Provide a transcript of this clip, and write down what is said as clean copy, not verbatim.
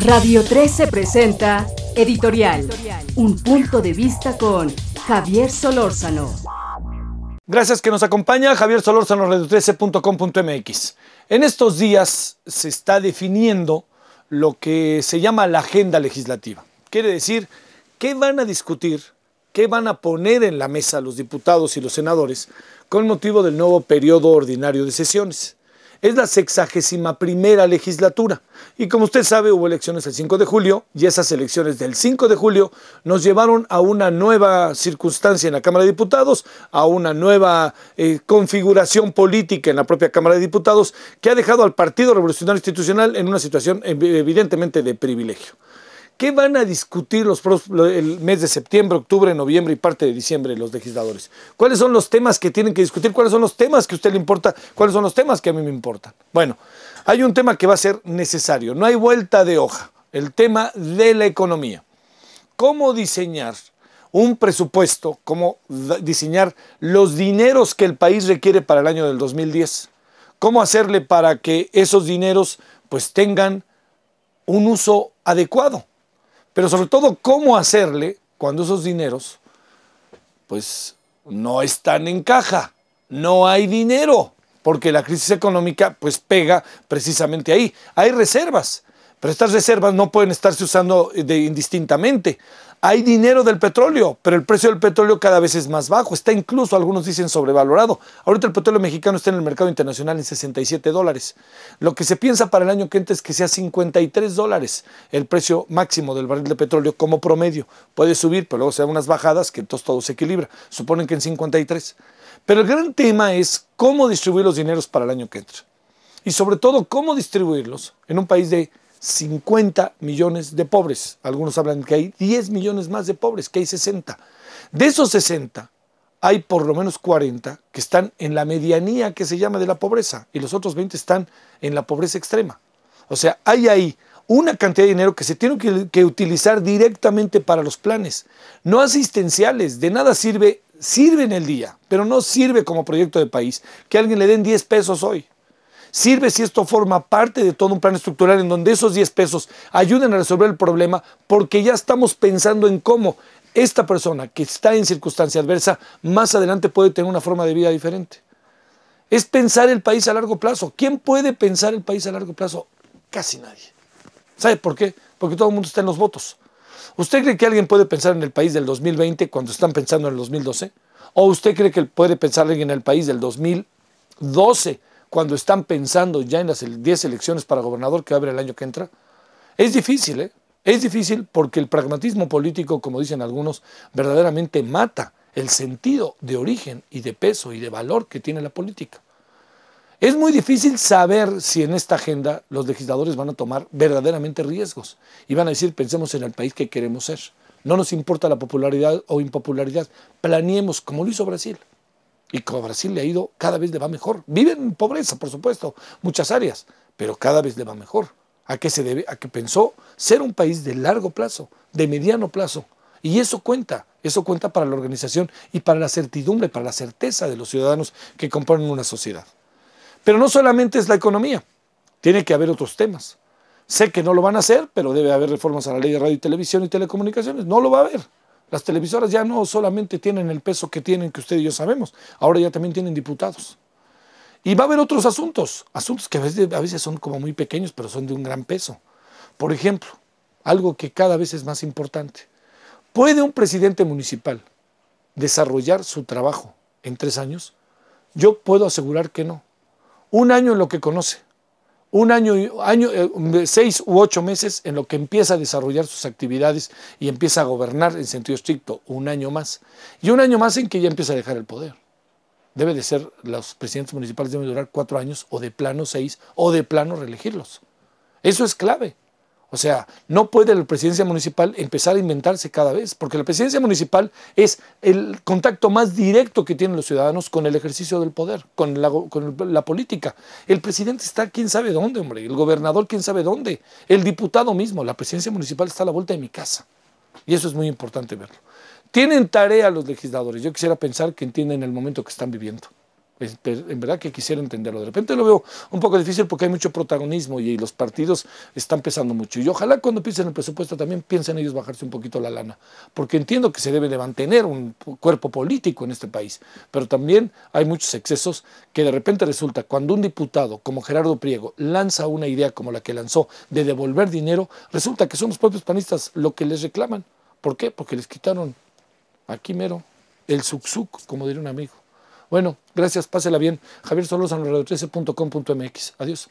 Radio 13 presenta Editorial, un punto de vista con Javier Solórzano. Gracias que nos acompaña Javier Solórzano, radio13.com.mx. En estos días se está definiendo lo que se llama la agenda legislativa. Quiere decir, ¿qué van a discutir, qué van a poner en la mesa los diputados y los senadores con motivo del nuevo periodo ordinario de sesiones? Es la 61ª legislatura y como usted sabe hubo elecciones el 5 de julio y esas elecciones del 5 de julio nos llevaron a una nueva circunstancia en la Cámara de Diputados, a una nueva configuración política en la propia Cámara de Diputados que ha dejado al Partido Revolucionario Institucional en una situación evidentemente de privilegio. ¿Qué van a discutir el mes de septiembre, octubre, noviembre y parte de diciembre los legisladores? ¿Cuáles son los temas que tienen que discutir? ¿Cuáles son los temas que a usted le importa? ¿Cuáles son los temas que a mí me importan? Bueno, hay un tema que va a ser necesario. No hay vuelta de hoja. El tema de la economía. ¿Cómo diseñar un presupuesto? ¿Cómo diseñar los dineros que el país requiere para el año del 2010? ¿Cómo hacerle para que esos dineros pues tengan un uso adecuado? Pero sobre todo, ¿cómo hacerle cuando esos dineros pues no están en caja? No hay dinero, porque la crisis económica pues pega precisamente ahí. Hay reservas, pero estas reservas no pueden estarse usando indistintamente. Hay dinero del petróleo, pero el precio del petróleo cada vez es más bajo. Está incluso, algunos dicen, sobrevalorado. Ahorita el petróleo mexicano está en el mercado internacional en $67. Lo que se piensa para el año que entra es que sea $53 el precio máximo del barril de petróleo como promedio. Puede subir, pero luego se dan unas bajadas que entonces todo se equilibra. Suponen que en 53. Pero el gran tema es cómo distribuir los dineros para el año que entra. Y sobre todo, cómo distribuirlos en un país de 50 millones de pobres. Algunos hablan que hay 10 millones más de pobres, que hay 60. De esos 60, hay por lo menos 40 que están en la medianía que se llama de la pobreza y los otros 20 están en la pobreza extrema. O sea, hay ahí una cantidad de dinero que se tiene que utilizar directamente para los planes, no asistenciales. De nada sirve en el día, pero no sirve como proyecto de país que a alguien le den 10 pesos hoy. Sirve si esto forma parte de todo un plan estructural en donde esos 10 pesos ayuden a resolver el problema, porque ya estamos pensando en cómo esta persona que está en circunstancia adversa más adelante puede tener una forma de vida diferente. Es pensar el país a largo plazo. ¿Quién puede pensar el país a largo plazo? Casi nadie. ¿Sabe por qué? Porque todo el mundo está en los votos. ¿Usted cree que alguien puede pensar en el país del 2020 cuando están pensando en el 2012? ¿O usted cree que puede pensar alguien en el país del 2012 cuando están pensando ya en las 10 elecciones para gobernador que va a haber el año que entra? Es difícil, ¿eh? Es difícil porque el pragmatismo político, como dicen algunos, verdaderamente mata el sentido de origen y de peso y de valor que tiene la política. Es muy difícil saber si en esta agenda los legisladores van a tomar verdaderamente riesgos y van a decir, pensemos en el país que queremos ser. No nos importa la popularidad o impopularidad, planeemos como lo hizo Brasil. Y como a Brasil le ha ido, cada vez le va mejor. Vive en pobreza, por supuesto, muchas áreas, pero cada vez le va mejor. ¿A qué se debe? A que pensó ser un país de largo plazo, de mediano plazo. Y eso cuenta para la organización y para la certidumbre, para la certeza de los ciudadanos que componen una sociedad. Pero no solamente es la economía, tiene que haber otros temas. Sé que no lo van a hacer, pero debe haber reformas a la ley de radio y televisión y telecomunicaciones. No lo va a haber. Las televisoras ya no solamente tienen el peso que tienen, que usted y yo sabemos, ahora ya también tienen diputados. Y va a haber otros asuntos que a veces son como muy pequeños, pero son de un gran peso. Por ejemplo, algo que cada vez es más importante. ¿Puede un presidente municipal desarrollar su trabajo en 3 años? Yo puedo asegurar que no. Un año en lo que conoce. 6 u 8 meses en lo que empieza a desarrollar sus actividades y empieza a gobernar en sentido estricto, un año más. Y un año más en que ya empieza a dejar el poder. Debe de ser, los presidentes municipales deben durar 4 años, o de plano 6, o de plano reelegirlos. Eso es clave. O sea, no puede la presidencia municipal empezar a inventarse cada vez, porque la presidencia municipal es el contacto más directo que tienen los ciudadanos con el ejercicio del poder, con la política. El presidente está quién sabe dónde, hombre, el gobernador quién sabe dónde, el diputado mismo, la presidencia municipal está a la vuelta de mi casa. Y eso es muy importante verlo. Tienen tarea los legisladores, yo quisiera pensar que entienden el momento que están viviendo. En verdad que quisiera entenderlo. De repente lo veo un poco difícil porque hay mucho protagonismo y los partidos están pesando mucho. Y ojalá cuando piensen el presupuesto también piensen ellos bajarse un poquito la lana, porque entiendo que se debe de mantener un cuerpo político en este país, pero también hay muchos excesos que de repente resulta cuando un diputado como Gerardo Priego lanza una idea como la que lanzó de devolver dinero, resulta que son los propios panistas lo que les reclaman. ¿Por qué? Porque les quitaron aquí mero el suc, como diría un amigo. Bueno, gracias, pásela bien. Javier Solórzano, radio13.com.mx. Adiós.